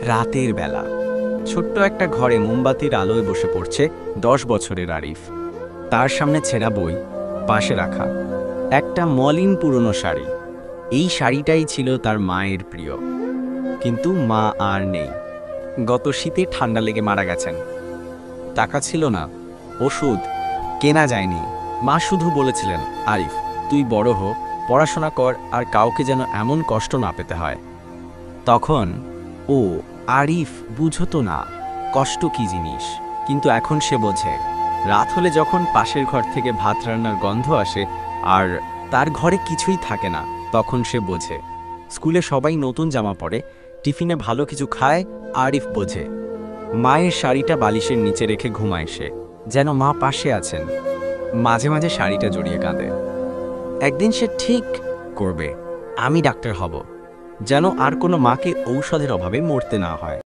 রাতের বেলা ছোট্ট একটা ঘরে মোমবাতির আলোয় বসে পড়ছে 10 বছরের আরিফ। তার সামনে ছেঁড়া বই, পাশে রাখা একটা মলিন পুরনো শাড়ি। এই শাড়িটাই ছিল তার মায়ের প্রিয়, কিন্তু মা আর নেই। গত শীতে ঠান্ডা লেগে মারা গেছেন। টাকা ছিল না, ওষুধ কেনা যায়নি। মা শুধু বলেছিলেন, আরিফ তুই বড় হ, পড়াশোনা কর, আর কাউকে যেন এমন কষ্ট না পেতে হয়। তখন ও আরিফ বুঝতো না কষ্ট কি জিনিস, কিন্তু এখন সে বোঝে। রাত হলে যখন পাশের ঘর থেকে ভাত রান্নার গন্ধ আসে আর তার ঘরে কিছুই থাকে না, তখন সে বোঝে। স্কুলে সবাই নতুন জামা পরে, টিফিনে ভালো কিছু খায়, আরিফ বোঝে। মায়ের শাড়িটা বালিশের নিচে রেখে ঘুমায় সে, যেন মা পাশে আছেন। মাঝে মাঝে শাড়িটা জড়িয়ে কাঁদে। একদিন সে ঠিক করবে, আমি ডাক্তার হব, যেন আর কোনো মাকে ঔষধের অভাবে মরতে না হয়।